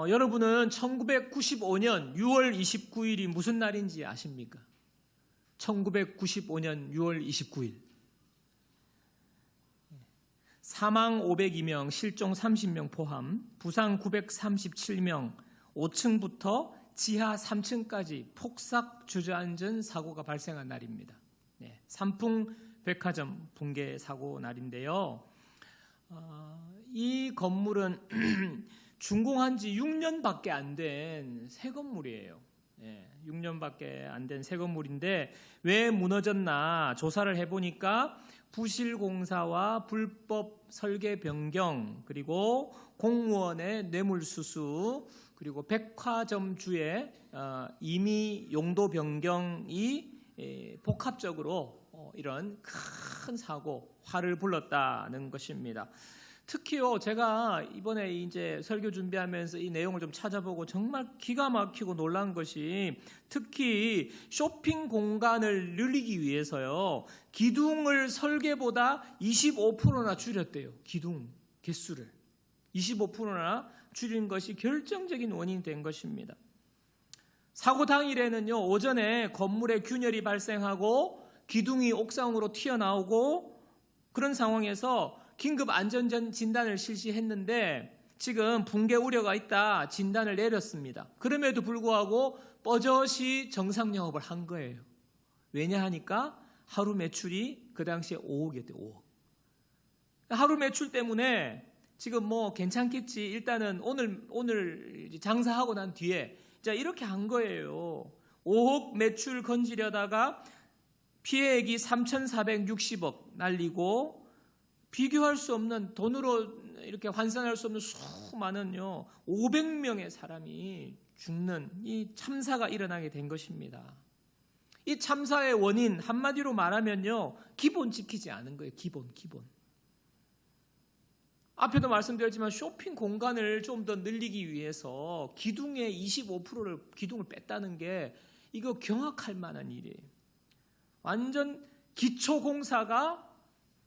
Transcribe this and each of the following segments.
여러분은 1995년 6월 29일이 무슨 날인지 아십니까? 1995년 6월 29일. 사망 502명, 실종 30명 포함, 부상 937명, 5층부터 지하 3층까지 폭삭 주저앉은 사고가 발생한 날입니다. 삼풍 백화점 붕괴 사고 날인데요. 이 건물은 준공한 지 6년밖에 안 된 새 건물이에요. 6년밖에 안 된 새 건물인데 왜 무너졌나 조사를 해보니까 부실공사와 불법 설계 변경, 그리고 공무원의 뇌물수수, 그리고 백화점주의 임의 용도 변경이 복합적으로 이런 큰 사고, 화를 불렀다는 것입니다. 특히요, 제가 이번에 이제 설교 준비하면서 이 내용을 좀 찾아보고 정말 기가 막히고 놀란 것이, 특히 쇼핑 공간을 늘리기 위해서요, 기둥을 설계보다 25%나 줄였대요. 기둥 개수를 25%나 줄인 것이 결정적인 원인이 된 것입니다. 사고 당일에는요, 오전에 건물에 균열이 발생하고 기둥이 옥상으로 튀어나오고, 그런 상황에서 긴급 안전전 진단을 실시했는데 지금 붕괴 우려가 있다 진단을 내렸습니다. 그럼에도 불구하고 뻐젓이 정상 영업을 한 거예요. 왜냐 하니까 하루 매출이 그 당시에 5억이었대요. 5억. 하루 매출 때문에 지금 뭐 괜찮겠지, 일단은 오늘 장사하고 난 뒤에 자 이렇게 한 거예요. 5억 매출 건지려다가 피해액이 3,460억 날리고, 비교할 수 없는, 돈으로 이렇게 환산할 수 없는 수많은요 500명의 사람이 죽는 이 참사가 일어나게 된 것입니다. 이 참사의 원인 한마디로 말하면요, 기본 지키지 않은 거예요. 기본. 앞에도 말씀드렸지만 쇼핑 공간을 좀 더 늘리기 위해서 기둥의 25%를 기둥을 뺐다는 게 이거 경악할 만한 일이에요. 완전 기초공사가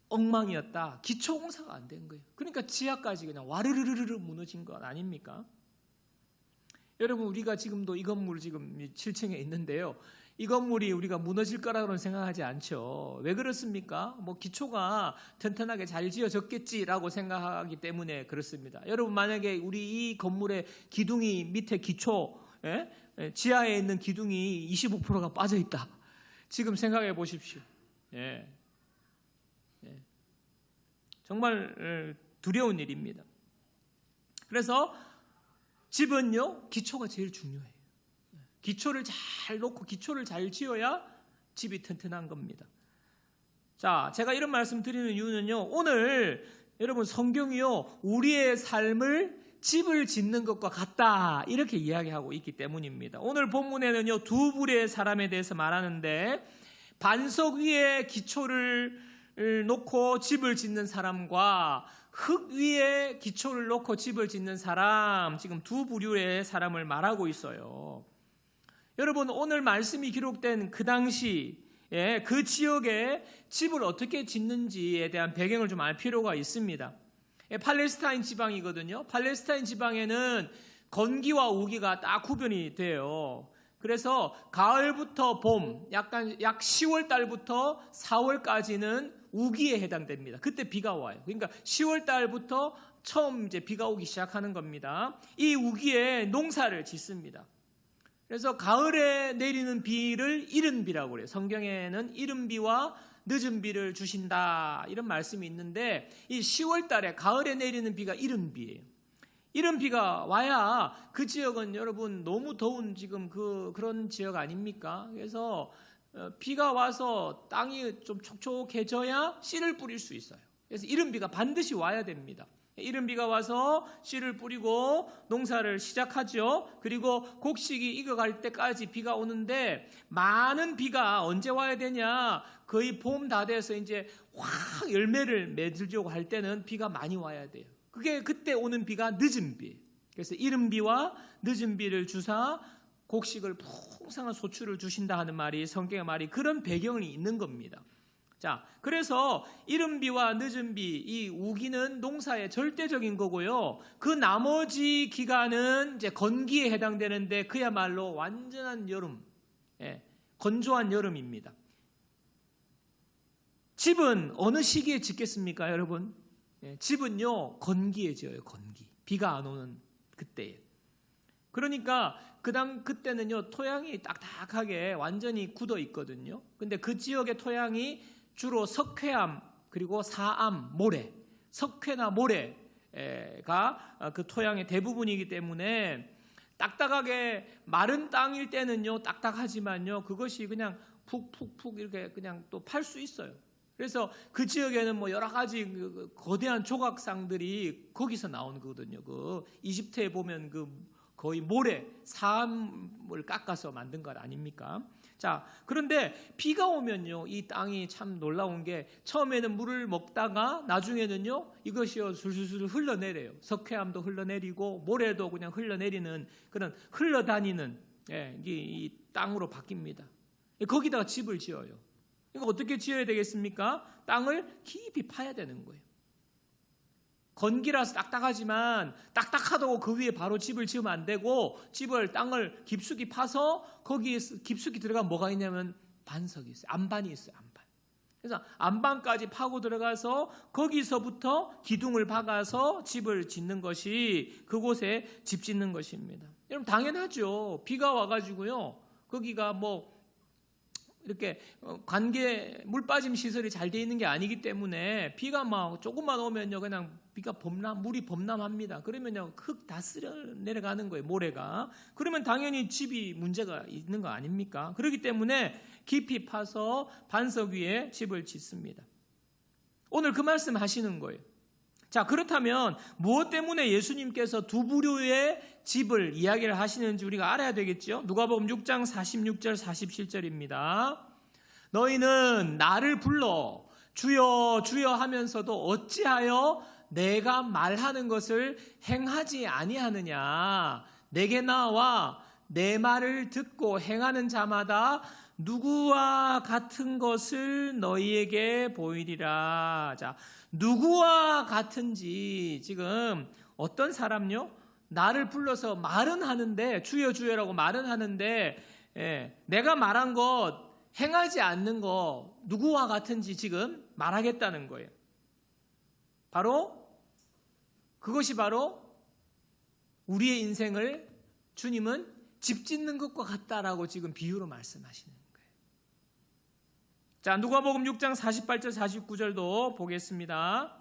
엉망이었다. 기초공사가 안 된 거예요. 그러니까 지하까지 그냥 와르르르르 무너진 것 아닙니까? 여러분, 우리가 지금도 이 건물 지금 7층에 있는데요. 이 건물이 우리가 무너질 거라고는 생각하지 않죠. 왜 그렇습니까? 뭐 기초가 튼튼하게 잘 지어졌겠지라고 생각하기 때문에 그렇습니다. 여러분, 만약에 우리 이 건물의 기둥이 밑에 기초, 지하에 있는 기둥이 25%가 빠져 있다. 지금 생각해 보십시오. 정말 두려운 일입니다. 그래서 집은요, 기초가 제일 중요해요. 기초를 잘 놓고 기초를 잘 지어야 집이 튼튼한 겁니다. 자, 제가 이런 말씀 드리는 이유는요, 오늘 여러분 성경이요, 우리의 삶을 집을 짓는 것과 같다 이렇게 이야기하고 있기 때문입니다. 오늘 본문에는요, 두 부류의 사람에 대해서 말하는데, 반석 위에 기초를 놓고 집을 짓는 사람과 흙 위에 기초를 놓고 집을 짓는 사람, 지금 두 부류의 사람을 말하고 있어요. 여러분, 오늘 말씀이 기록된 그 당시 그 지역에 집을 어떻게 짓는지에 대한 배경을 좀 알 필요가 있습니다. 팔레스타인 지방이거든요. 팔레스타인 지방에는 건기와 우기가 딱 구분이 돼요. 그래서 가을부터 봄, 약 10월 달부터 4월까지는 우기에 해당됩니다. 그때 비가 와요. 그러니까 10월 달부터 처음 이제 비가 오기 시작하는 겁니다. 이 우기에 농사를 짓습니다. 그래서 가을에 내리는 비를 이른 비라고 그래요. 성경에는 이른 비와 늦은 비를 주신다 이런 말씀이 있는데, 이 10월 달에 가을에 내리는 비가 이른 비예요. 이런 비가 와야 그 지역은 여러분 너무 더운 지금 그런 지역 아닙니까? 그래서 비가 와서 땅이 좀 촉촉해져야 씨를 뿌릴 수 있어요. 그래서 이른 비가 반드시 와야 됩니다. 이른 비가 와서 씨를 뿌리고 농사를 시작하죠. 그리고 곡식이 익어갈 때까지 비가 오는데, 많은 비가 언제 와야 되냐? 거의 봄 다 돼서 이제 확 열매를 맺으려고 할 때는 비가 많이 와야 돼요. 그때 오는 비가 늦은 비예요. 그래서 이른 비와 늦은 비를 주사 곡식을 풍성한 소출을 주신다 하는 말이, 성경의 말이 그런 배경이 있는 겁니다. 자, 그래서 이른 비와 늦은 비, 이 우기는 농사의 절대적인 거고요. 그 나머지 기간은 이제 건기에 해당되는데 그야말로 완전한 여름, 건조한 여름입니다. 집은 어느 시기에 짓겠습니까, 여러분? 집은요, 건기에 지어요, 건기. 비가 안 오는 그때에. 그러니까 그때는요, 토양이 딱딱하게 완전히 굳어 있거든요. 근데 그 지역의 토양이 주로 석회암, 그리고 사암, 모래, 석회나 모래가 그 토양의 대부분이기 때문에 딱딱하게 마른 땅일 때는요, 딱딱하지만요, 그것이 그냥 푹푹푹 이렇게 그냥 또 팔 수 있어요. 그래서 그 지역에는 뭐 여러 가지 거대한 조각상들이 거기서 나온 거거든요. 그 이집트에 보면 그 거의 모래, 사암을 깎아서 만든 것 아닙니까? 자, 그런데 비가 오면요, 이 땅이 참 놀라운 게 처음에는 물을 먹다가 나중에는요, 이것이요 술술술 흘러내려요. 석회암도 흘러내리고 모래도 그냥 흘러내리는 그런 흘러다니는 이 땅으로 바뀝니다. 거기다가 집을 지어요. 이거 어떻게 지어야 되겠습니까? 땅을 깊이 파야 되는 거예요. 건기라서 딱딱하지만 딱딱하다고 그 위에 바로 집을 지으면 안 되고 땅을 깊숙이 파서 거기에 깊숙이 들어가면 뭐가 있냐면 반석이 있어요. 안반이 있어요. 안반. 그래서 안반까지 파고 들어가서 거기서부터 기둥을 박아서 집을 짓는 것이 그곳에 집 짓는 것입니다. 여러분 당연하죠. 비가 와가지고요. 거기가 뭐 이렇게 물 빠짐 시설이 잘 돼 있는 게 아니기 때문에 비가 막 조금만 오면요 그냥 물이 범람합니다. 그러면요 흙 다 쓸어 내려가는 거예요, 모래가. 그러면 당연히 집이 문제가 있는 거 아닙니까? 그렇기 때문에 깊이 파서 반석 위에 집을 짓습니다. 오늘 그 말씀 하시는 거예요. 자, 그렇다면 무엇 때문에 예수님께서 두 부류의 집을 이야기를 하시는지 우리가 알아야 되겠죠? 누가복음 6장 46절 47절입니다. 너희는 나를 불러 주여 주여 하면서도 어찌하여 내가 말하는 것을 행하지 아니하느냐. 내게 나와 내 말을 듣고 행하는 자마다 누구와 같은 것을 너희에게 보이리라. 자, 누구와 같은지 지금 어떤 사람요? 나를 불러서 말은 하는데 주여 주여라고 말은 하는데 내가 말한 것 행하지 않는 거 누구와 같은지 지금 말하겠다는 거예요. 그것이 바로 우리의 인생을 주님은 집 짓는 것과 같다라고 지금 비유로 말씀하시는 거예요. 자, 누가복음 6장 48절 49절도 보겠습니다.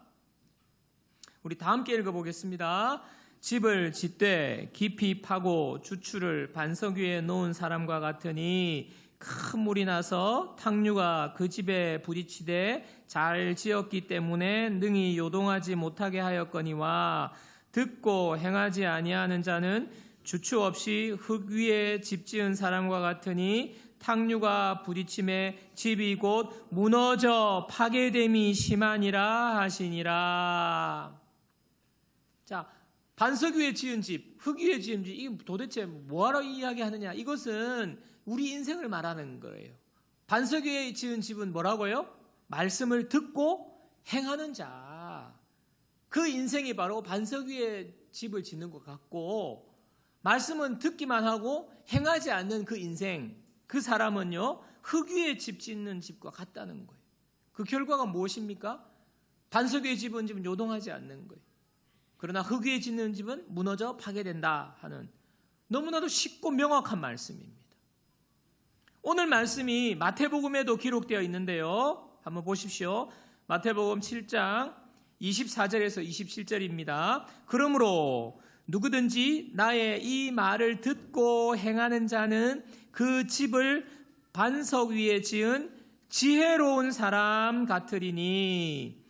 우리 다 함께 읽어보겠습니다. 집을 짓되 깊이 파고 주추를 반석 위에 놓은 사람과 같으니 큰 물이 나서 탕류가 그 집에 부딪히되 잘 지었기 때문에 능히 요동하지 못하게 하였거니와 듣고 행하지 아니하는 자는 주추 없이 흙 위에 집 지은 사람과 같으니 탕류가 부딪힘에 집이 곧 무너져 파괴됨이 심하니라 하시니라. 자, 반석 위에 지은 집, 흙 위에 지은 집, 이게 도대체 뭐하러 이야기하느냐? 이것은 우리 인생을 말하는 거예요. 반석 위에 지은 집은 뭐라고요? 말씀을 듣고 행하는 자. 그 인생이 바로 반석 위에 집을 짓는 것 같고, 말씀은 듣기만 하고 행하지 않는 그 인생, 그 사람은요 흙 위에 집 짓는 집과 같다는 거예요. 그 결과가 무엇입니까? 반석 위에 집은 요동하지 않는 거예요. 그러나 흙 위에 짓는 집은 무너져 파괴된다 하는 너무나도 쉽고 명확한 말씀입니다. 오늘 말씀이 마태복음에도 기록되어 있는데요. 한번 보십시오. 마태복음 7장 24절에서 27절입니다. 그러므로 누구든지 나의 이 말을 듣고 행하는 자는 그 집을 반석 위에 지은 지혜로운 사람 같으리니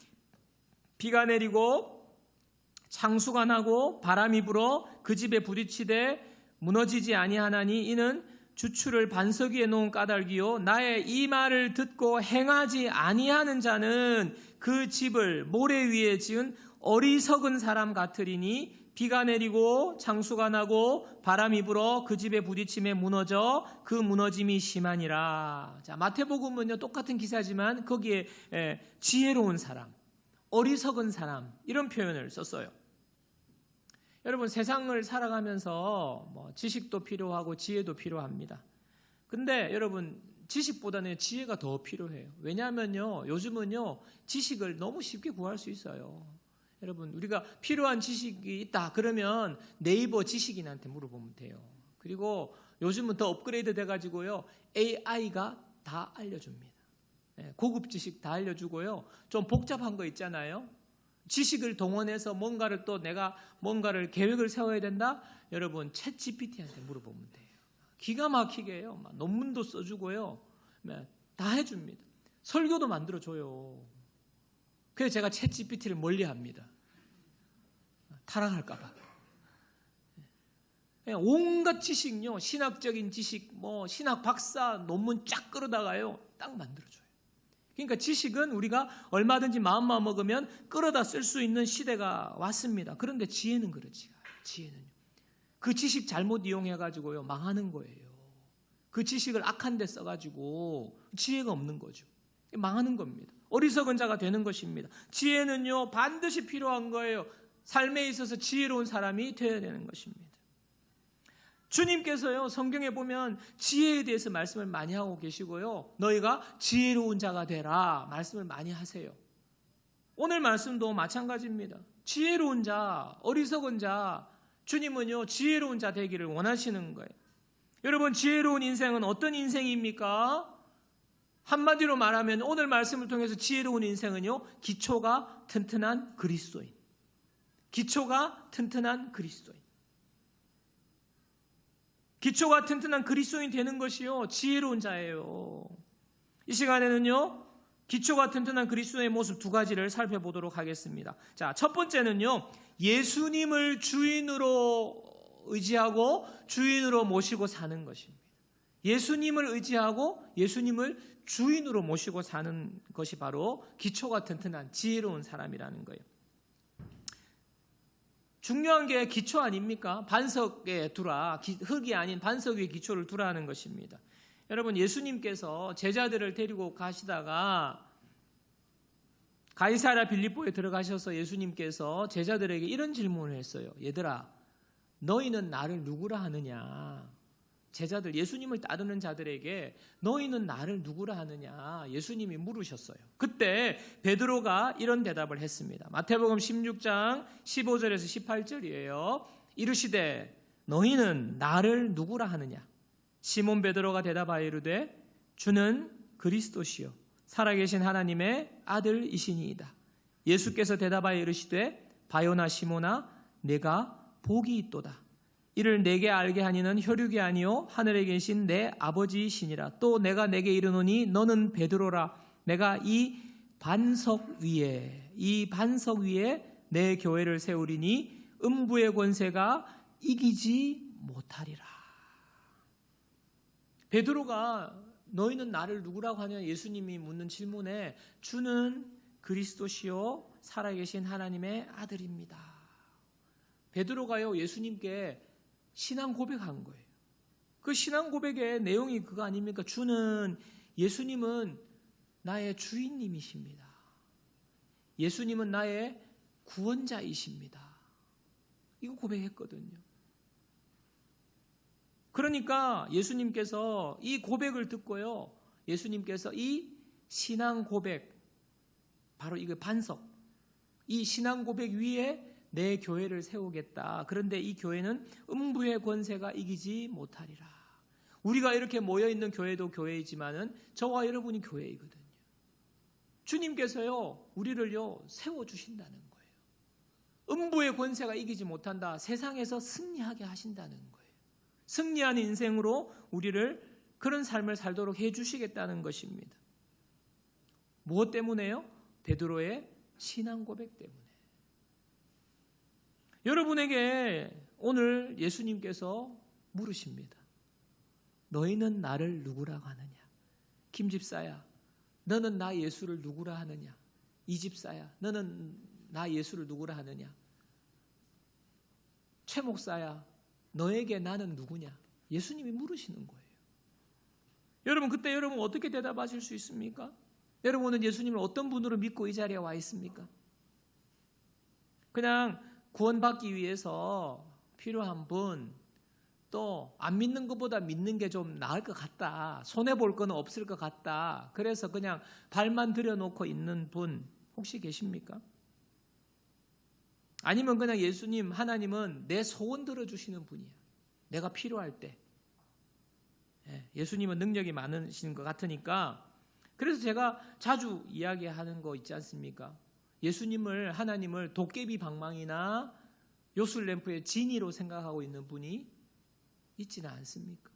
비가 내리고 창수가 나고 바람이 불어 그 집에 부딪히되 무너지지 아니하나니 이는 주추를 반석 위에 놓은 까닭이요 나의 이 말을 듣고 행하지 아니하는 자는 그 집을 모래 위에 지은 어리석은 사람 같으리니 비가 내리고 창수가 나고 바람이 불어 그 집에 부딪힘에 무너져 그 무너짐이 심하니라. 자, 마태복음은요 똑같은 기사지만 거기에 지혜로운 사람, 어리석은 사람 이런 표현을 썼어요. 여러분 세상을 살아가면서 지식도 필요하고 지혜도 필요합니다. 근데 여러분 지식보다는 지혜가 더 필요해요. 왜냐하면요 요즘은요 지식을 너무 쉽게 구할 수 있어요. 여러분 우리가 필요한 지식이 있다 그러면 네이버 지식인한테 물어보면 돼요. 그리고 요즘은 더 업그레이드 돼가지고요 AI가 다 알려줍니다. 고급 지식 다 알려주고요. 좀 복잡한 거 있잖아요. 지식을 동원해서 뭔가를 또 내가 뭔가를 계획을 세워야 된다. 여러분 챗 GPT한테 물어보면 돼요. 기가 막히게요. 논문도 써주고요. 다 해줍니다. 설교도 만들어줘요. 그래서 제가 챗 GPT를 멀리합니다. 타락할까 봐. 온갖 지식요. 신학적인 지식, 신학 박사 논문 쫙 끌어다가요. 딱 만들어줘요. 그러니까 지식은 우리가 얼마든지 마음만 먹으면 끌어다 쓸 수 있는 시대가 왔습니다. 그런데 지혜는 그렇지 않아요. 지혜는요. 그 지식 잘못 이용해가지고요. 망하는 거예요. 그 지식을 악한 데 써가지고 지혜가 없는 거죠. 망하는 겁니다. 어리석은 자가 되는 것입니다. 지혜는요 반드시 필요한 거예요. 삶에 있어서 지혜로운 사람이 되어야 되는 것입니다. 주님께서요 성경에 보면 지혜에 대해서 말씀을 많이 하고 계시고요. 너희가 지혜로운 자가 되라 말씀을 많이 하세요. 오늘 말씀도 마찬가지입니다. 지혜로운 자, 어리석은 자, 주님은요 지혜로운 자 되기를 원하시는 거예요. 여러분 지혜로운 인생은 어떤 인생입니까? 한마디로 말하면 오늘 말씀을 통해서 지혜로운 인생은요 기초가 튼튼한 그리스도인. 기초가 튼튼한 그리스도인. 기초가 튼튼한 그리스도인 되는 것이요 지혜로운 자예요. 이 시간에는요 기초가 튼튼한 그리스도의 모습 두 가지를 살펴보도록 하겠습니다. 자, 첫 번째는요 예수님을 주인으로 의지하고 주인으로 모시고 사는 것입니다. 예수님을 의지하고 예수님을 주인으로 모시고 사는 것이 바로 기초가 튼튼한 지혜로운 사람이라는 거예요. 중요한 게 기초 아닙니까? 반석에 두라, 흙이 아닌 반석 위에 기초를 두라는 것입니다. 여러분 예수님께서 제자들을 데리고 가시다가 가이사랴 빌립보에 들어가셔서 예수님께서 제자들에게 이런 질문을 했어요. 얘들아 너희는 나를 누구라 하느냐? 제자들 예수님을 따르는 자들에게 너희는 나를 누구라 하느냐? 예수님이 물으셨어요. 그때 베드로가 이런 대답을 했습니다. 마태복음 16장 15절에서 18절이에요. 이르시되 너희는 나를 누구라 하느냐? 시몬 베드로가 대답하여 이르되 주는 그리스도시요 살아계신 하나님의 아들이시니이다. 예수께서 대답하여 이르시되 바요나 시몬아 내가 복이 있도다. 이를 내게 알게 하니는 혈육이 아니요 하늘에 계신 내 아버지이시니라. 또 내가 내게 이르노니 너는 베드로라. 내가 이 반석 위에 내 교회를 세우리니 음부의 권세가 이기지 못하리라. 베드로가 너희는 나를 누구라고 하냐 예수님이 묻는 질문에 주는 그리스도시요 살아계신 하나님의 아들입니다. 베드로가요 예수님께 신앙 고백한 거예요. 그 신앙 고백의 내용이 그거 아닙니까? 예수님은 나의 주인님이십니다. 예수님은 나의 구원자이십니다. 이거 고백했거든요. 그러니까 예수님께서 이 고백을 듣고요. 예수님께서 이 신앙 고백, 바로 이거 반석, 이 신앙 고백 위에 내 교회를 세우겠다. 그런데 이 교회는 음부의 권세가 이기지 못하리라. 우리가 이렇게 모여있는 교회도 교회이지만은 저와 여러분이 교회이거든요. 주님께서요 우리를요 세워주신다는 거예요. 음부의 권세가 이기지 못한다. 세상에서 승리하게 하신다는 거예요. 승리한 인생으로 우리를 그런 삶을 살도록 해주시겠다는 것입니다. 무엇 때문에요? 베드로의 신앙 고백 때문에. 여러분에게 오늘 예수님께서 물으십니다. 너희는 나를 누구라고 하느냐? 김 집사야, 너는 나 예수를 누구라 하느냐? 이 집사야, 너는 나 예수를 누구라 하느냐? 최 목사야, 너에게 나는 누구냐? 예수님이 물으시는 거예요. 여러분, 그때 여러분 어떻게 대답하실 수 있습니까? 여러분은 예수님을 어떤 분으로 믿고 이 자리에 와 있습니까? 그냥 구원받기 위해서 필요한 분, 또 안 믿는 것보다 믿는 게 좀 나을 것 같다, 손해볼 건 없을 것 같다, 그래서 그냥 발만 들여놓고 있는 분 혹시 계십니까? 아니면 그냥 예수님, 하나님은 내 소원 들어주시는 분이야, 내가 필요할 때. 예수님은 능력이 많으신 것 같으니까. 그래서 제가 자주 이야기하는 거 있지 않습니까? 예수님을, 하나님을 도깨비 방망이나 요술램프의 지니로 생각하고 있는 분이 있지는 않습니까?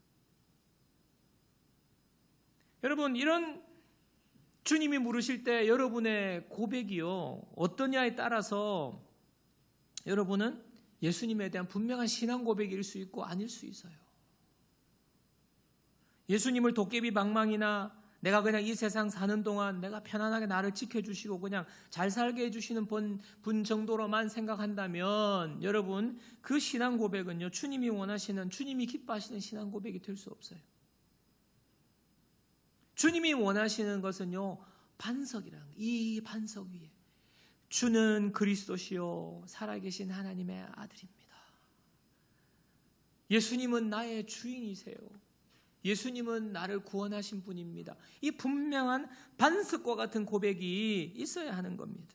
여러분, 이런 주님이 물으실 때 여러분의 고백이요, 어떠냐에 따라서 여러분은 예수님에 대한 분명한 신앙 고백일 수 있고 아닐 수 있어요. 예수님을 도깨비 방망이나 내가 그냥 이 세상 사는 동안 내가 편안하게 나를 지켜주시고 그냥 잘 살게 해주시는 분 정도로만 생각한다면 여러분, 그 신앙 고백은요, 주님이 원하시는, 주님이 기뻐하시는 신앙 고백이 될 수 없어요. 주님이 원하시는 것은요, 반석이랑 이 반석 위에 주는 그리스도시요 살아계신 하나님의 아들입니다. 예수님은 나의 주인이세요. 예수님은 나를 구원하신 분입니다. 이 분명한 반석과 같은 고백이 있어야 하는 겁니다.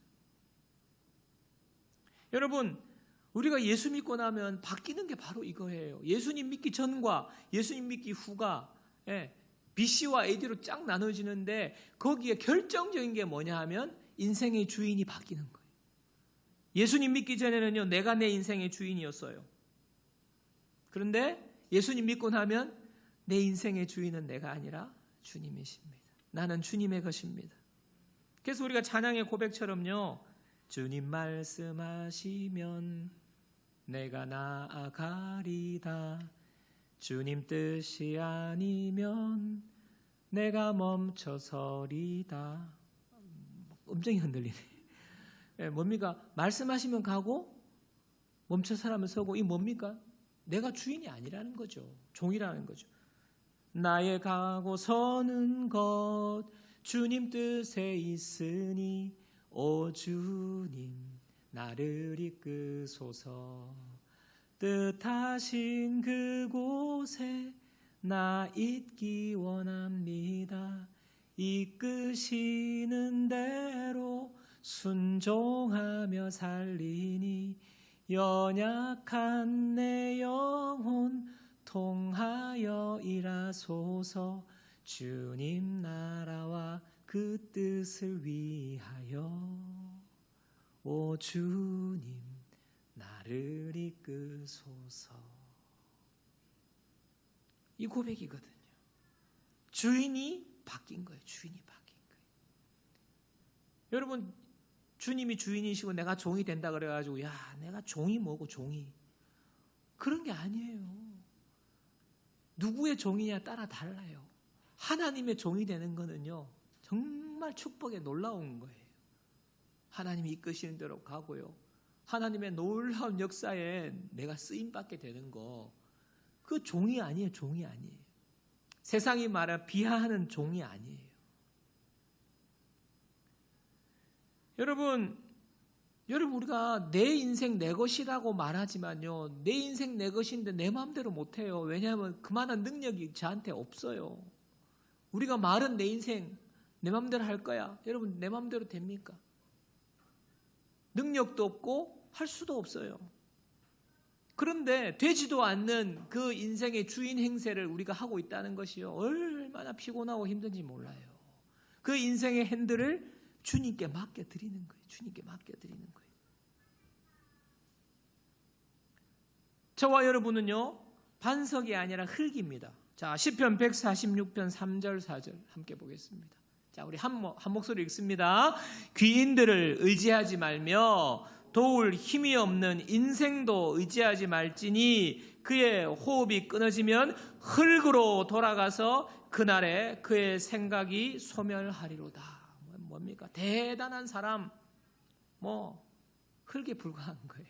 여러분, 우리가 예수 믿고 나면 바뀌는 게 바로 이거예요. 예수님 믿기 전과 예수님 믿기 후가 BC와 AD로 쫙 나눠지는데 거기에 결정적인 게 뭐냐 하면 인생의 주인이 바뀌는 거예요. 예수님 믿기 전에는요, 내가 내 인생의 주인이었어요. 그런데 예수님 믿고 나면 내 인생의 주인은 내가 아니라 주님이십니다. 나는 주님의 것입니다. 그래서 우리가 찬양의 고백처럼요, 주님 말씀하시면 내가 나아가리다. 주님 뜻이 아니면 내가 멈춰서리다. 음정이 흔들리네. 뭡니까? 말씀하시면 가고 멈춰서라면 서고. 이 뭡니까? 내가 주인이 아니라는 거죠. 종이라는 거죠. 나의 가고 서는 것 주님 뜻에 있으니 오 주님 나를 이끄소서. 뜻하신 그곳에 나 있기 원합니다. 이끄시는 대로 순종하며 살리니 연약한 내 영혼 통하여 일하소서. 주님 나라와 그 뜻을 위하여 오 주님 나를 이끄소서. 이 고백이거든요. 주인이 바뀐 거예요. 주인이 바뀐 거예요. 여러분, 주님이 주인이시고 내가 종이 된다 그래가지고 야 내가 종이 뭐고 종이, 그런 게 아니에요. 누구의 종이냐 따라 달라요. 하나님의 종이 되는 거는요, 정말 축복에 놀라운 거예요. 하나님이 이끄시는 대로 가고요, 하나님의 놀라운 역사에 내가 쓰임받게 되는 거, 그 종이 아니에요. 종이 아니에요. 세상이 말하 비하하는 종이 아니에요. 여러분 우리가 내 인생 내 것이라고 말하지만요, 내 인생 내 것인데 내 마음대로 못해요. 왜냐하면 그만한 능력이 저한테 없어요. 우리가 말은 내 인생 내 마음대로 할 거야. 여러분, 내 마음대로 됩니까? 능력도 없고 할 수도 없어요. 그런데 되지도 않는 그 인생의 주인 행세를 우리가 하고 있다는 것이요, 얼마나 피곤하고 힘든지 몰라요. 그 인생의 핸들을 주님께 맡겨드리는 거예요. 주님께 맡겨드리는 거예요. 저와 여러분은요, 반석이 아니라 흙입니다. 자, 시편 146편 3절 4절 함께 보겠습니다. 자, 우리 한 목소리 읽습니다. 귀인들을 의지하지 말며 도울 힘이 없는 인생도 의지하지 말지니 그의 호흡이 끊어지면 흙으로 돌아가서 그날에 그의 생각이 소멸하리로다. 뭡니까? 대단한 사람, 흙에 불과한 거예요.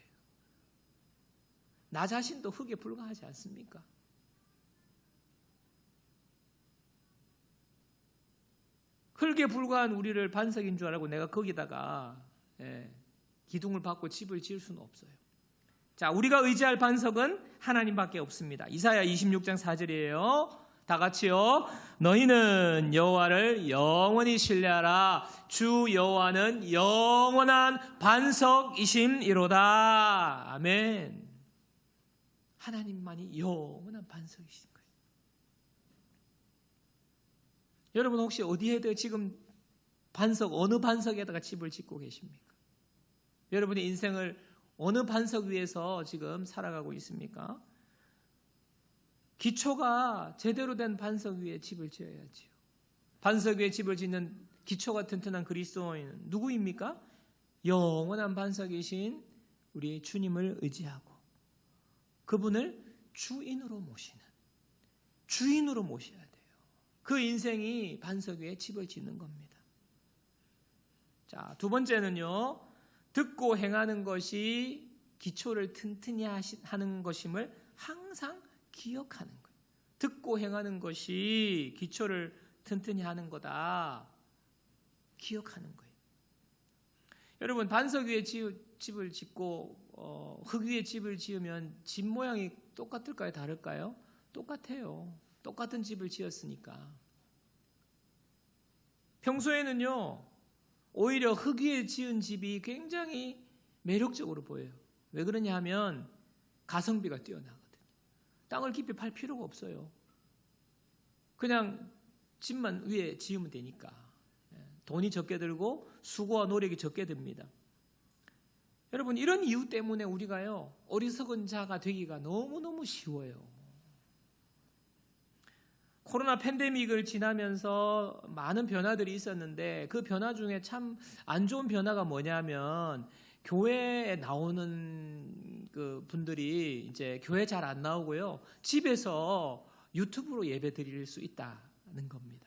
나 자신도 흙에 불과하지 않습니까? 흙에 불과한 우리를 반석인 줄 알고 내가 거기다가 기둥을 박고 집을 지을 수는 없어요. 자, 우리가 의지할 반석은 하나님밖에 없습니다. 이사야 26장 4절이에요. 다 같이요. 너희는 여호와를 영원히 신뢰하라. 주 여호와는 영원한 반석이심이로다. 아멘. 하나님만이 영원한 반석이신 거예요. 여러분 혹시 어디에다 지금 어느 반석에다가 집을 짓고 계십니까? 여러분의 인생을 어느 반석 위에서 지금 살아가고 있습니까? 기초가 제대로 된 반석 위에 집을 지어야지요. 반석 위에 집을 짓는 기초가 튼튼한 그리스도인은 누구입니까? 영원한 반석이신 우리 주님을 의지하고 그분을 주인으로 모셔야 돼요. 그 인생이 반석 위에 집을 짓는 겁니다. 자, 두 번째는요. 듣고 행하는 것이 기초를 튼튼히 하는 것임을 항상 기억하는 거예요. 듣고 행하는 것이 기초를 튼튼히 하는 거다. 기억하는 거예요. 여러분 반석 위에 집을 짓고 흙 위에 집을 지으면 집 모양이 똑같을까요? 다를까요? 똑같아요. 똑같은 집을 지었으니까. 평소에는요. 오히려 흙 위에 지은 집이 굉장히 매력적으로 보여요. 왜 그러냐 하면 가성비가 뛰어나거든요. 땅을 깊이 팔 필요가 없어요. 그냥 집만 위에 지으면 되니까. 돈이 적게 들고 수고와 노력이 적게 듭니다. 여러분 이런 이유 때문에 우리가요. 어리석은 자가 되기가 너무너무 쉬워요. 코로나 팬데믹을 지나면서 많은 변화들이 있었는데 그 변화 중에 참 안 좋은 변화가 뭐냐면 교회에 나오는 그 분들이 이제 교회 잘 안 나오고요. 집에서 유튜브로 예배 드릴 수 있다는 겁니다.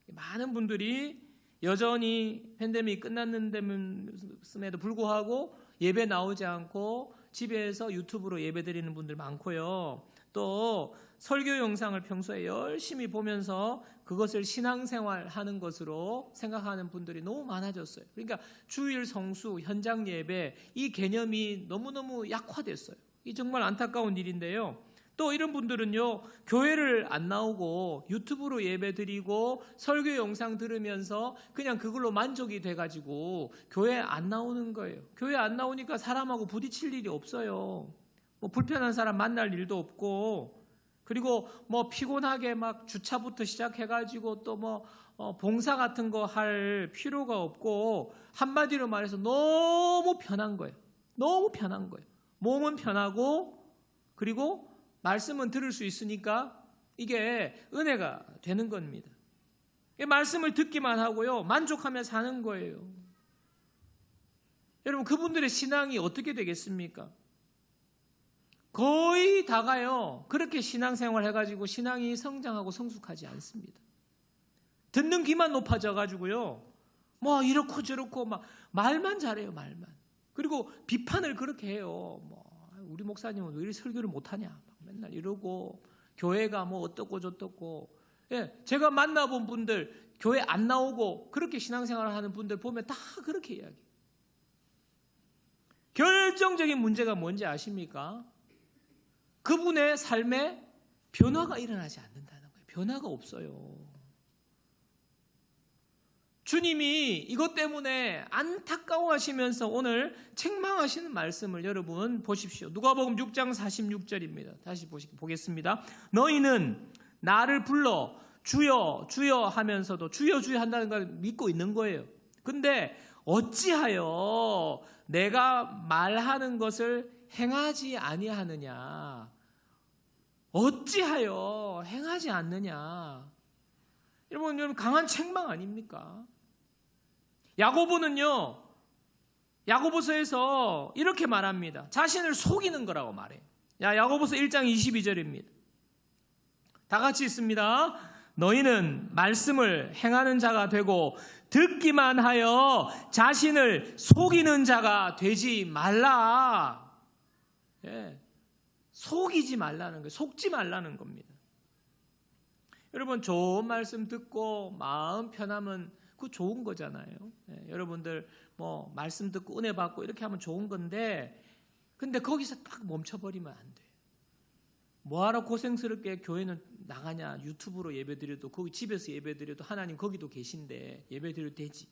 많은 분들이 여전히 팬데믹 끝났는데도 불구하고 예배 나오지 않고 집에서 유튜브로 예배 드리는 분들 많고요. 또 설교 영상을 평소에 열심히 보면서 그것을 신앙생활 하는 것으로 생각하는 분들이 너무 많아졌어요. 그러니까 주일 성수, 현장 예배 이 개념이 너무너무 약화됐어요. 이 정말 안타까운 일인데요. 또 이런 분들은요. 교회를 안 나오고 유튜브로 예배 드리고 설교 영상 들으면서 그냥 그걸로 만족이 돼가지고 교회 안 나오는 거예요. 교회 안 나오니까 사람하고 부딪힐 일이 없어요. 뭐 불편한 사람 만날 일도 없고 그리고 뭐 피곤하게 막 주차부터 시작해가지고 또 뭐 봉사 같은 거 할 필요가 없고 한마디로 말해서 너무 편한 거예요. 너무 편한 거예요. 몸은 편하고 그리고 말씀은 들을 수 있으니까 이게 은혜가 되는 겁니다. 말씀을 듣기만 하고요. 만족하며 사는 거예요. 여러분 그분들의 신앙이 어떻게 되겠습니까? 거의 다가요. 그렇게 신앙생활 해가지고 신앙이 성장하고 성숙하지 않습니다. 듣는 귀만 높아져 가지고요. 뭐 이렇고 저렇고 막 말만 잘해요. 말만. 그리고 비판을 그렇게 해요. 뭐 우리 목사님은 왜 이렇게 설교를 못하냐. 막 맨날 이러고 교회가 뭐 어떻고 저떻고. 예, 제가 만나본 분들 교회 안 나오고 그렇게 신앙생활을 하는 분들 보면 다 그렇게 이야기해요. 결정적인 문제가 뭔지 아십니까? 그분의 삶에 변화가 일어나지 않는다는 거예요. 변화가 없어요. 주님이 이것 때문에 안타까워하시면서 오늘 책망하시는 말씀을 여러분 보십시오. 누가복음 6장 46절입니다. 다시 보겠습니다. 너희는 나를 불러 주여 주여 하면서도 주여 주여 한다는 걸 믿고 있는 거예요. 근데 어찌하여 내가 말하는 것을 행하지 아니하느냐? 어찌하여 행하지 않느냐? 여러분 강한 책망 아닙니까? 야고보는요. 야고보서에서 이렇게 말합니다. 자신을 속이는 거라고 말해요. 야고보서 1장 22절입니다. 다 같이 있습니다. 너희는 말씀을 행하는 자가 되고 듣기만 하여 자신을 속이는 자가 되지 말라. 예. 속이지 말라는 거예요. 속지 말라는 겁니다. 여러분 좋은 말씀 듣고 마음 편하면 그거 좋은 거잖아요. 여러분들 뭐 말씀 듣고 은혜 받고 이렇게 하면 좋은 건데 근데 거기서 딱 멈춰버리면 안 돼요. 뭐하러 고생스럽게 교회는 나가냐. 유튜브로 예배드려도 거기 집에서 예배드려도 하나님 거기도 계신데 예배드려도 되지.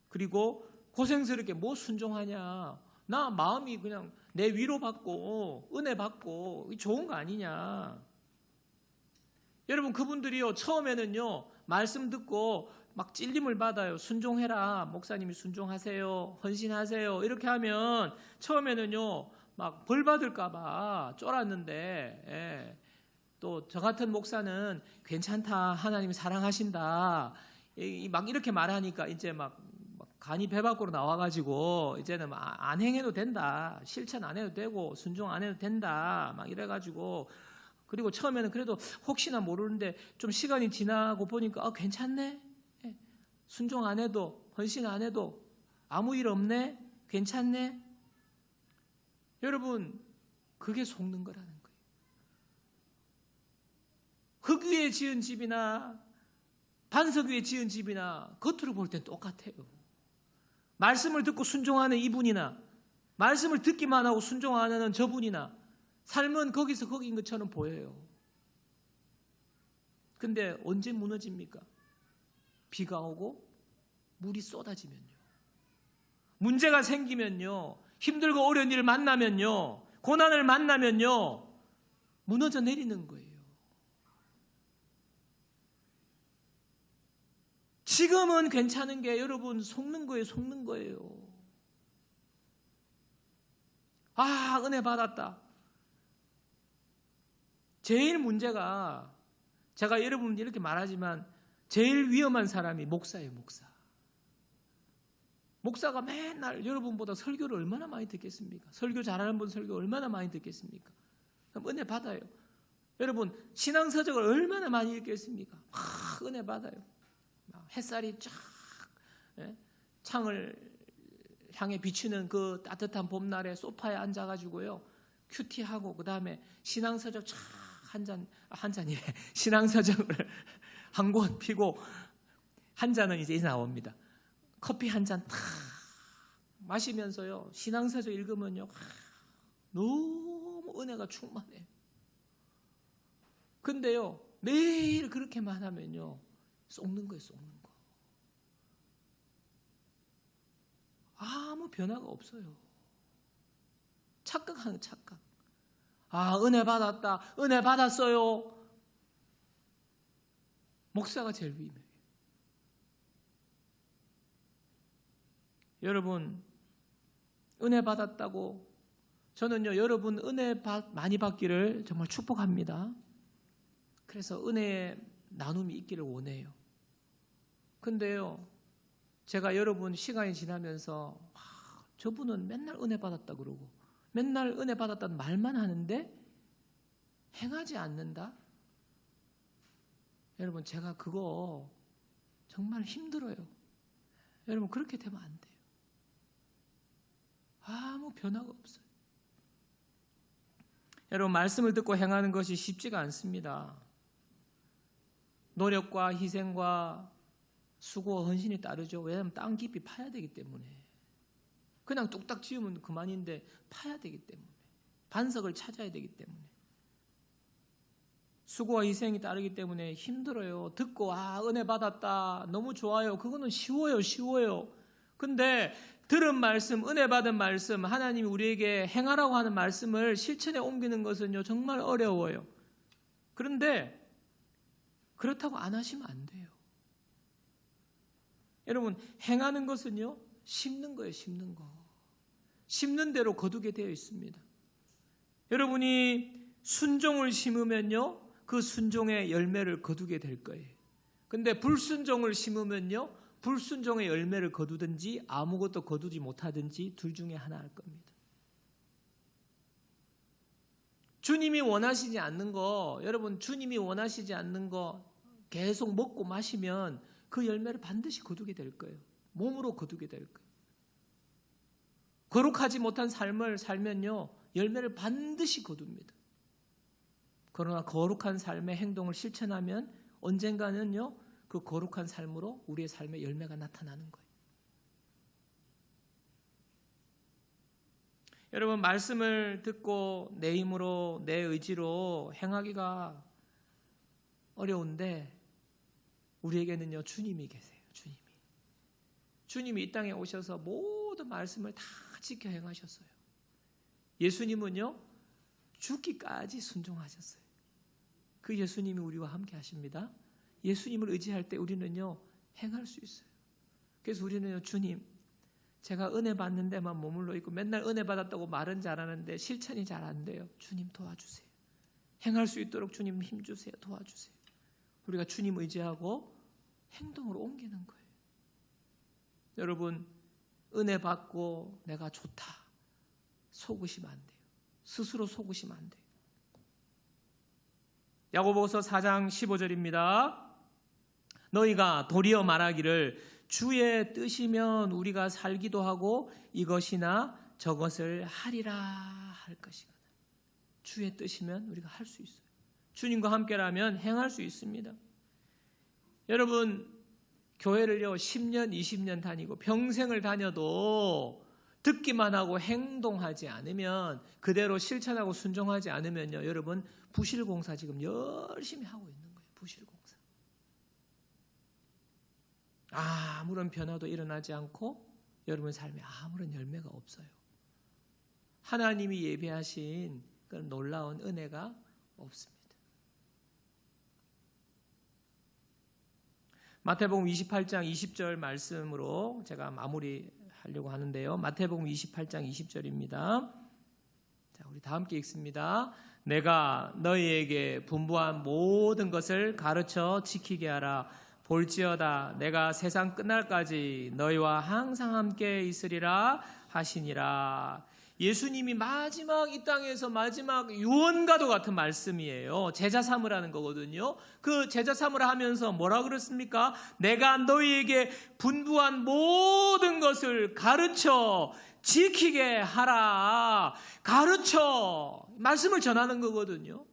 그리고 고생스럽게 뭐 순종하냐. 나 마음이 그냥 내 위로받고 은혜 받고 좋은 거 아니냐. 여러분 그분들이요 처음에는요 말씀 듣고 막 찔림을 받아요. 순종해라. 목사님이 순종하세요. 헌신하세요. 이렇게 하면 처음에는요 막 벌 받을까 봐 쫄았는데 또 저 같은 목사는 괜찮다. 하나님이 사랑하신다. 막 이렇게 말하니까 이제 막 간이 배 밖으로 나와가지고 이제는 안 행해도 된다. 실천 안 해도 되고 순종 안 해도 된다. 막 이래가지고 그리고 처음에는 그래도 혹시나 모르는데 좀 시간이 지나고 보니까 괜찮네. 순종 안 해도 헌신 안 해도 아무 일 없네. 괜찮네. 여러분 그게 속는 거라는 거예요. 흙 위에 지은 집이나 반석 위에 지은 집이나 겉으로 볼 땐 똑같아요. 말씀을 듣고 순종하는 이분이나 말씀을 듣기만 하고 순종 안 하는 저분이나 삶은 거기서 거기인 것처럼 보여요. 근데 언제 무너집니까? 비가 오고 물이 쏟아지면요. 문제가 생기면요. 힘들고 어려운 일을 만나면요. 고난을 만나면요. 무너져 내리는 거예요. 지금은 괜찮은 게 여러분 속는 거예요. 속는 거예요. 아, 은혜 받았다. 제일 문제가 제가 여러분 이렇게 말하지만 제일 위험한 사람이 목사예요. 목사. 목사가 맨날 여러분보다 설교를 얼마나 많이 듣겠습니까? 설교 잘하는 분 설교 얼마나 많이 듣겠습니까? 그럼 은혜 받아요. 여러분 신앙서적을 얼마나 많이 읽겠습니까? 은혜 받아요. 햇살이 쫙 창을 향해 비추는 그 따뜻한 봄날에 소파에 앉아가지고요. 큐티하고 그 다음에 신앙서적 쫙 한 잔이래. 신앙서적을 한 권 피고 한 잔은 이제 나옵니다. 커피 한 잔 탁 마시면서요. 신앙서적 읽으면요. 너무 은혜가 충만해요. 근데요. 매일 그렇게만 하면요. 쏟는 거예요. 쏟는 거. 아무 변화가 없어요. 착각하는 착각. 아, 은혜 받았다. 은혜 받았어요. 목사가 제일 위험해요. 여러분 은혜 받았다고 저는요 여러분 은혜 많이 받기를 정말 축복합니다. 그래서 은혜의 나눔이 있기를 원해요. 근데요 제가 여러분 시간이 지나면서 저분은 맨날 은혜 받았다 그러고 맨날 은혜 받았다는 말만 하는데 행하지 않는다? 여러분 제가 그거 정말 힘들어요. 여러분 그렇게 되면 안 돼요. 아무 변화가 없어요. 여러분 말씀을 듣고 행하는 것이 쉽지가 않습니다. 노력과 희생과 수고와 헌신이 따르죠. 왜냐하면 땅 깊이 파야 되기 때문에. 그냥 뚝딱 지으면 그만인데 파야 되기 때문에. 반석을 찾아야 되기 때문에. 수고와 희생이 따르기 때문에 힘들어요. 듣고 은혜 받았다. 너무 좋아요. 그거는 쉬워요. 근데 들은 말씀, 은혜 받은 말씀, 하나님이 우리에게 행하라고 하는 말씀을 실천에 옮기는 것은요 정말 어려워요. 그런데 그렇다고 안 하시면 안 돼요. 여러분 행하는 것은요 심는 거예요. 심는 거. 심는 대로 거두게 되어 있습니다. 여러분이 순종을 심으면요 그 순종의 열매를 거두게 될 거예요. 근데 불순종을 심으면요 불순종의 열매를 거두든지 아무것도 거두지 못하든지 둘 중에 하나 할 겁니다. 주님이 원하시지 않는 거, 여러분 주님이 원하시지 않는 거 계속 먹고 마시면 그 열매를 반드시 거두게 될 거예요. 몸으로 거두게 될 거예요. 거룩하지 못한 삶을 살면요 열매를 반드시 거둡니다. 그러나 거룩한 삶의 행동을 실천하면 언젠가는요, 그 거룩한 삶으로 우리의 삶의 열매가 나타나는 거예요. 여러분, 말씀을 듣고 내 힘으로, 내 의지로 행하기가 어려운데 우리에게는요, 주님이 계세요. 주님이 이 땅에 오셔서 모든 말씀을 다 지켜 행하셨어요. 예수님은요, 죽기까지 순종하셨어요. 그 예수님이 우리와 함께 하십니다. 예수님을 의지할 때 우리는요, 행할 수 있어요. 그래서 우리는요, 주님, 제가 은혜 받는 데만 머물러 있고 맨날 은혜 받았다고 말은 잘하는데 실천이 잘 안 돼요. 주님 도와주세요. 행할 수 있도록 주님 힘주세요. 도와주세요. 우리가 주님 의지하고 행동으로 옮기는 거예요. 여러분, 은혜 받고 내가 좋다 속으시면 안 돼요. 스스로 속으시면 안 돼요. 야고보서 4장 15절입니다. 너희가 도리어 말하기를 주의 뜻이면 우리가 살기도 하고 이것이나 저것을 하리라 할 것이거든. 주의 뜻이면 우리가 할 수 있어요. 주님과 함께라면 행할 수 있습니다. 여러분, 교회를요 10년 20년 다니고 평생을 다녀도 듣기만 하고 행동하지 않으면, 그대로 실천하고 순종하지 않으면요, 여러분 부실공사 지금 열심히 하고 있는 거예요. 부실공사. 아무런 변화도 일어나지 않고 여러분 삶에 아무런 열매가 없어요. 하나님이 예비하신 그런 놀라운 은혜가 없습니다. 마태복음 28장 20절 말씀으로 제가 마무리하려고 하는데요. 마태복음 28장 20절입니다. 자, 우리 다 함께 읽습니다. 내가 너희에게 분부한 모든 것을 가르쳐 지키게 하라. 볼지어다 내가 세상 끝날까지 너희와 항상 함께 있으리라 하시니라. 예수님이 마지막 이 땅에서 마지막 유언과도 같은 말씀이에요. 제자 삼으라는 거거든요. 그 제자 삼으라 하면서 뭐라 그랬습니까? 내가 너희에게 분부한 모든 것을 가르쳐 지키게 하라. 가르쳐, 말씀을 전하는 거거든요.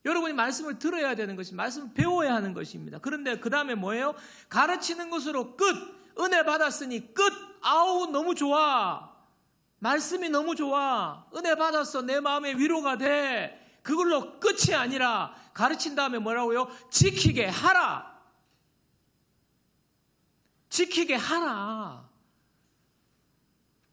여러분이 말씀을 들어야 되는 것이, 말씀을 배워야 하는 것입니다. 그런데 그 다음에 뭐예요? 가르치는 것으로 끝. 은혜 받았으니 끝. 아우 너무 좋아. 말씀이 너무 좋아. 은혜 받았어. 내 마음에 위로가 돼. 그걸로 끝이 아니라 가르친 다음에 뭐라고요? 지키게 하라. 지키게 하라.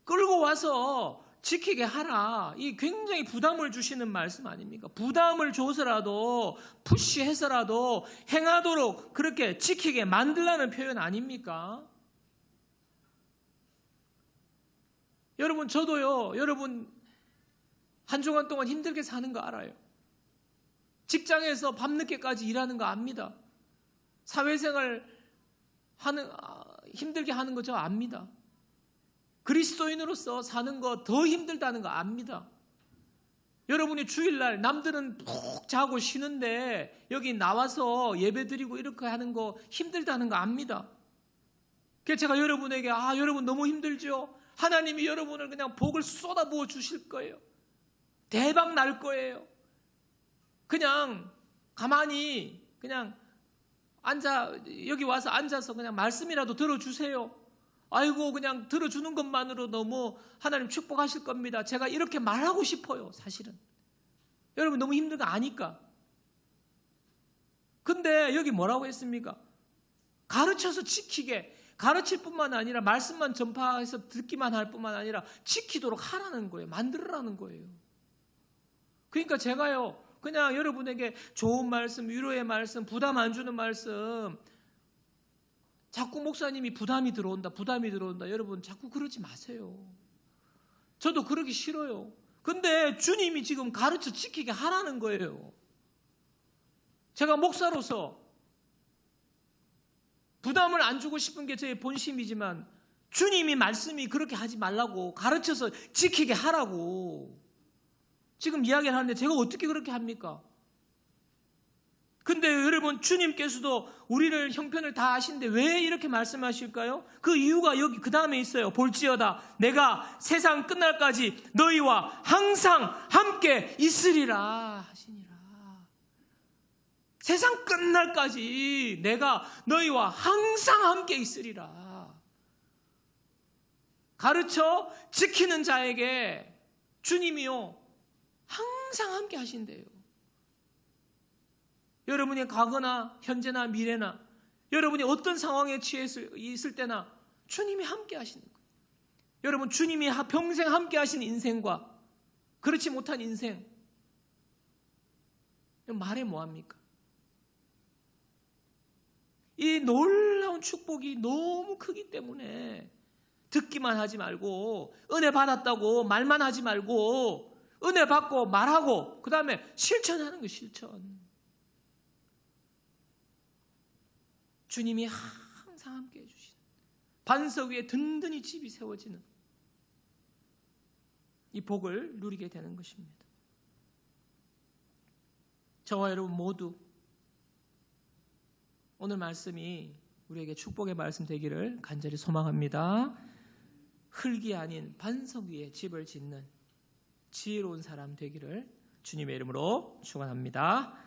끌고 와서 지키게 하라. 이 굉장히 부담을 주시는 말씀 아닙니까? 부담을 줘서라도 푸시해서라도 행하도록 그렇게 지키게 만들라는 표현 아닙니까? 여러분, 저도요, 여러분 한 주간 동안 힘들게 사는 거 알아요. 직장에서 밤늦게까지 일하는 거 압니다. 사회생활 힘들게 하는 거 저 압니다. 그리스도인으로서 사는 거 더 힘들다는 거 압니다. 여러분이 주일날 남들은 푹 자고 쉬는데 여기 나와서 예배드리고 이렇게 하는 거 힘들다는 거 압니다. 그래서 제가 여러분에게 여러분 너무 힘들죠? 하나님이 여러분을 그냥 복을 쏟아부어 주실 거예요. 대박 날 거예요. 그냥 가만히 그냥 여기 와서 앉아서 그냥 말씀이라도 들어주세요. 아이고 그냥 들어주는 것만으로 너무 하나님 축복하실 겁니다. 제가 이렇게 말하고 싶어요. 사실은 여러분 너무 힘든 거 아니까. 근데 여기 뭐라고 했습니까? 가르쳐서 지키게. 가르칠 뿐만 아니라 말씀만 전파해서 듣기만 할 뿐만 아니라 지키도록 하라는 거예요. 만들으라는 거예요. 그러니까 제가요 그냥 여러분에게 좋은 말씀, 위로의 말씀, 부담 안 주는 말씀, 자꾸 목사님이 부담이 들어온다. 여러분 자꾸 그러지 마세요. 저도 그러기 싫어요. 근데 주님이 지금 가르쳐 지키게 하라는 거예요. 제가 목사로서 부담을 안 주고 싶은 게 제 본심이지만 주님이 말씀이 그렇게 하지 말라고 가르쳐서 지키게 하라고 지금 이야기를 하는데 제가 어떻게 그렇게 합니까? 근데 여러분, 주님께서도 우리를 형편을 다 아신데 왜 이렇게 말씀하실까요? 그 이유가 여기 그 다음에 있어요. 볼지어다 내가 세상 끝날까지 너희와 항상 함께 있으리라 하시니라. 세상 끝날까지 내가 너희와 항상 함께 있으리라. 가르쳐 지키는 자에게 주님이요 항상 함께 하신대요. 여러분이 과거나 현재나 미래나 여러분이 어떤 상황에 처해 있을 때나 주님이 함께 하시는 거예요. 여러분, 주님이 평생 함께 하신 인생과 그렇지 못한 인생, 말해 뭐합니까? 이 놀라운 축복이 너무 크기 때문에 듣기만 하지 말고, 은혜 받았다고 말만 하지 말고, 은혜 받고 말하고 그 다음에 실천하는 거, 실천. 주님이 항상 함께 해주시는, 반석 위에 든든히 집이 세워지는 이 복을 누리게 되는 것입니다. 저와 여러분 모두 오늘 말씀이 우리에게 축복의 말씀 되기를 간절히 소망합니다. 흙이 아닌 반석 위에 집을 짓는 지혜로운 사람 되기를 주님의 이름으로 축원합니다.